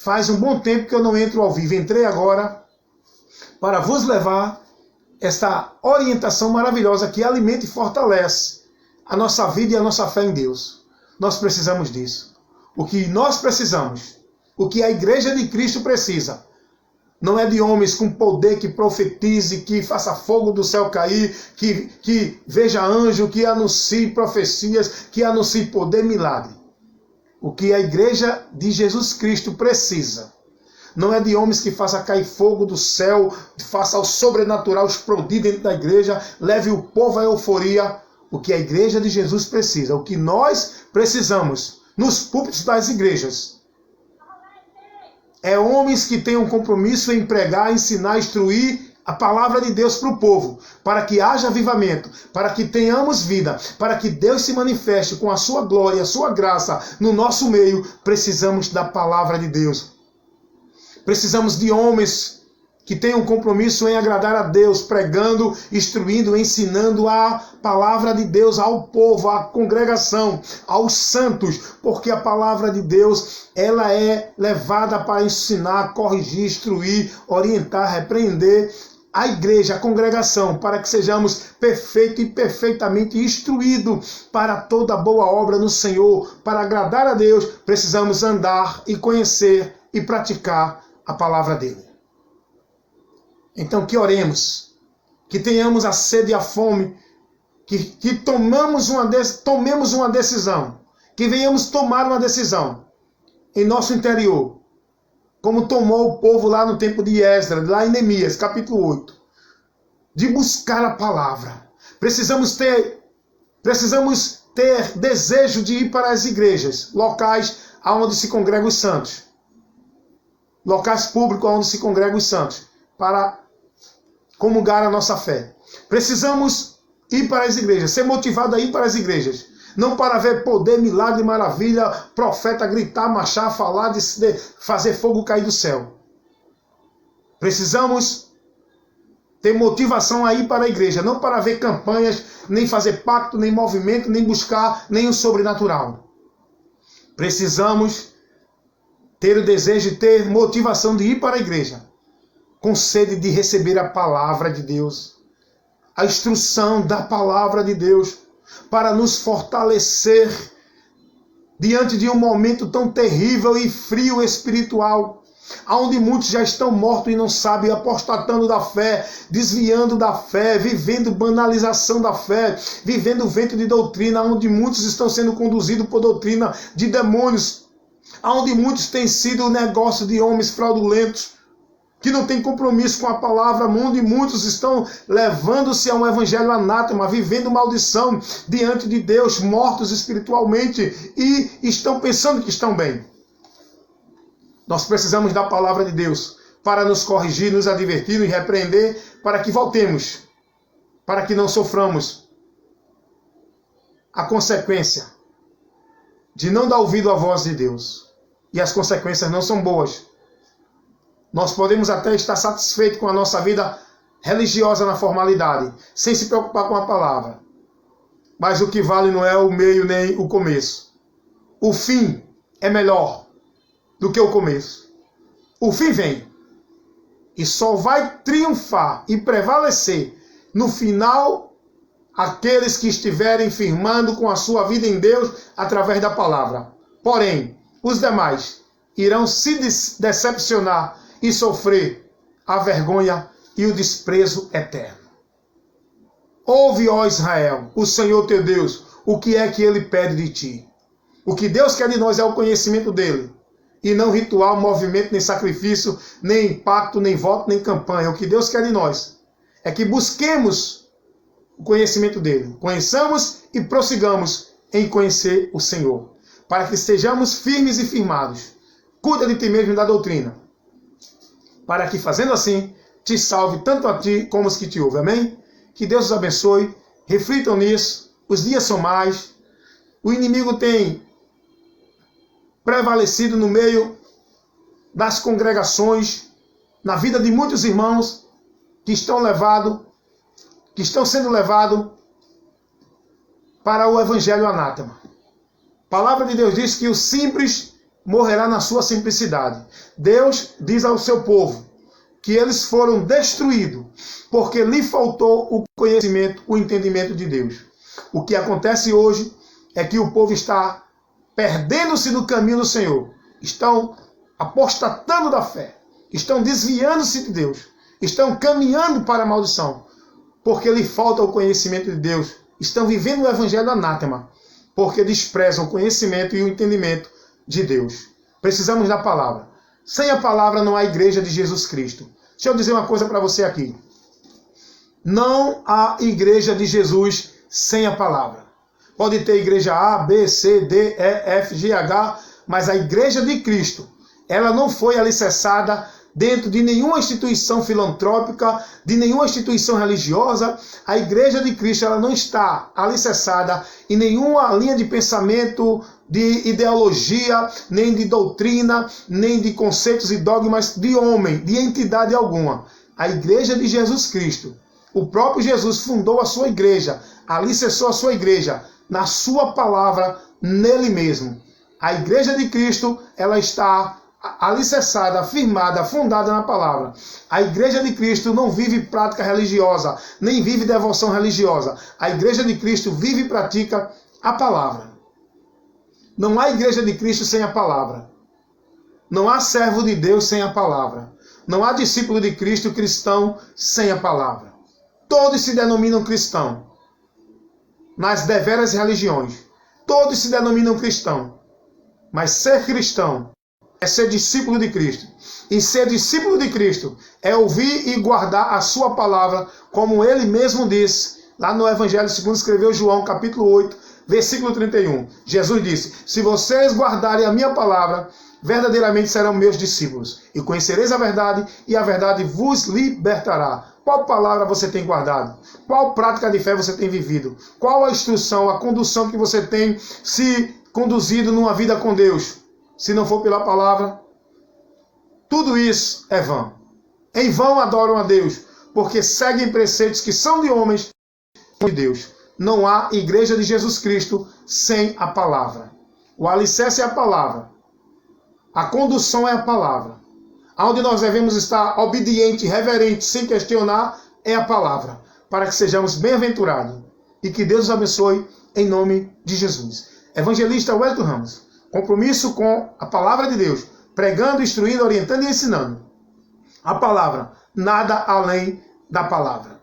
Faz um bom tempo que eu não entro ao vivo. Entrei agora para vos levar esta orientação maravilhosa que alimenta e fortalece a nossa vida e a nossa fé em Deus. Nós precisamos disso. O que nós precisamos, o que a Igreja de Cristo precisa, não é de homens com poder que profetize, que faça fogo do céu cair, que veja anjo, que anuncie profecias, que anuncie poder, milagre. O que a Igreja de Jesus Cristo precisa não é de homens que faça cair fogo do céu, faça o sobrenatural explodir dentro da igreja, leve o povo à euforia. O que a Igreja de Jesus precisa, o que nós precisamos nos púlpitos das igrejas, é homens que tenham compromisso em pregar, ensinar, instruir a palavra de Deus para o povo, para que haja avivamento, para que tenhamos vida, para que Deus se manifeste com a sua glória, a sua graça no nosso meio. Precisamos da palavra de Deus. Precisamos de homens que tenham compromisso em agradar a Deus, pregando, instruindo, ensinando a palavra de Deus ao povo, à congregação, aos santos, porque a palavra de Deus, ela é levada para ensinar, corrigir, instruir, orientar, repreender a igreja, a congregação, para que sejamos perfeitos e perfeitamente instruídos para toda boa obra no Senhor. Para agradar a Deus, precisamos andar e conhecer e praticar a palavra dele. Então que oremos, que tenhamos a sede e a fome, que tomemos uma decisão, que venhamos tomar uma decisão em nosso interior, como tomou o povo lá no tempo de Esdras, lá em Neemias, capítulo 8, de buscar a palavra. Precisamos ter desejo de ir para as igrejas, locais onde se congregam os santos, locais públicos onde se congregam os santos, para comungar a nossa fé. Precisamos ir para as igrejas, ser motivado a ir para as igrejas, não para ver poder, milagre, maravilha, profeta gritar, marchar, falar, de fazer fogo cair do céu. Precisamos ter motivação a ir para a igreja, não para ver campanhas, nem fazer pacto, nem movimento, nem buscar nenhum sobrenatural. Precisamos ter o desejo, ter motivação de ir para a igreja, com sede de receber a palavra de Deus, a instrução da palavra de Deus, para nos fortalecer diante de um momento tão terrível e frio espiritual, onde muitos já estão mortos e não sabem, apostatando da fé, desviando da fé, vivendo banalização da fé, vivendo vento de doutrina, onde muitos estão sendo conduzidos por doutrina de demônios, onde muitos têm sido o negócio de homens fraudulentos, que não têm compromisso com a palavra, onde muitos estão levando-se a um evangelho anátema, vivendo maldição diante de Deus, mortos espiritualmente, e estão pensando que estão bem. Nós precisamos da palavra de Deus para nos corrigir, nos advertir, nos repreender, para que voltemos, para que não soframos a consequência de não dar ouvido à voz de Deus. E as consequências não são boas. Nós podemos até estar satisfeitos com a nossa vida religiosa na formalidade, sem se preocupar com a palavra. Mas o que vale não é o meio nem o começo. O fim é melhor do que o começo. O fim vem. E só vai triunfar e prevalecer no final aqueles que estiverem firmando com a sua vida em Deus através da palavra. Porém, os demais irão se decepcionar e sofrer a vergonha e o desprezo eterno. Ouve, ó Israel, o Senhor teu Deus, o que é que ele pede de ti. O que Deus quer de nós é o conhecimento dele, e não ritual, movimento, nem sacrifício, nem pacto, nem voto, nem campanha. O que Deus quer de nós é que busquemos o conhecimento dele, conheçamos e prossigamos em conhecer o Senhor, para que estejamos firmes e firmados. Cuida de ti mesmo e da doutrina, para que, fazendo assim, te salve tanto a ti como os que te ouvem. Amém? Que Deus os abençoe. Reflitam nisso. Os dias são mais. O inimigo tem prevalecido no meio das congregações, na vida de muitos irmãos que estão sendo levados para o evangelho anátema. A palavra de Deus diz que o simples morrerá na sua simplicidade. Deus diz ao seu povo que eles foram destruídos porque lhe faltou o conhecimento, o entendimento de Deus. O que acontece hoje é que o povo está perdendo-se do caminho do Senhor, estão apostatando da fé, estão desviando-se de Deus, estão caminhando para a maldição, porque lhe falta o conhecimento de Deus, estão vivendo o evangelho anátema, porque desprezam o conhecimento e o entendimento de Deus. Precisamos da palavra. Sem a palavra não há igreja de Jesus Cristo. Deixa eu dizer uma coisa para você aqui. Não há igreja de Jesus sem a palavra. Pode ter igreja A, B, C, D, E, F, G, H, mas a igreja de Cristo, ela não foi alicerçada dentro de nenhuma instituição filantrópica, de nenhuma instituição religiosa. A igreja de Cristo, ela não está alicerçada em nenhuma linha de pensamento, de ideologia, nem de doutrina, nem de conceitos e dogmas de homem, de entidade alguma. A igreja de Jesus Cristo, o próprio Jesus fundou a sua igreja, alicerçou a sua igreja na sua palavra, nele mesmo. A igreja de Cristo, ela está alicerçada, firmada, fundada na palavra. A igreja de Cristo não vive prática religiosa, nem vive devoção religiosa. A igreja de Cristo vive e pratica a palavra. Não há igreja de Cristo sem a palavra. Não há servo de Deus sem a palavra. Não há discípulo de Cristo cristão sem a palavra. Todos se denominam cristão nas deveras religiões. Todos se denominam cristão. Mas ser cristão é ser discípulo de Cristo. E ser discípulo de Cristo é ouvir e guardar a sua palavra, como ele mesmo disse, lá no Evangelho segundo escreveu João, capítulo 8, versículo 31. Jesus disse: se vocês guardarem a minha palavra, verdadeiramente serão meus discípulos. E conhecereis a verdade, e a verdade vos libertará. Qual palavra você tem guardado? Qual prática de fé você tem vivido? Qual a instrução, a condução que você tem se conduzido numa vida com Deus? Se não for pela palavra, tudo isso é vão. Em vão adoram a Deus, porque seguem preceitos que são de homens, de Deus. Não há igreja de Jesus Cristo sem a palavra. O alicerce é a palavra. A condução é a palavra. Onde nós devemos estar obediente, reverente, sem questionar, é a palavra. Para que sejamos bem-aventurados. E que Deus os abençoe em nome de Jesus. Evangelista Wellington Ramos. Compromisso com a palavra de Deus. Pregando, instruindo, orientando e ensinando. A palavra. Nada além da palavra.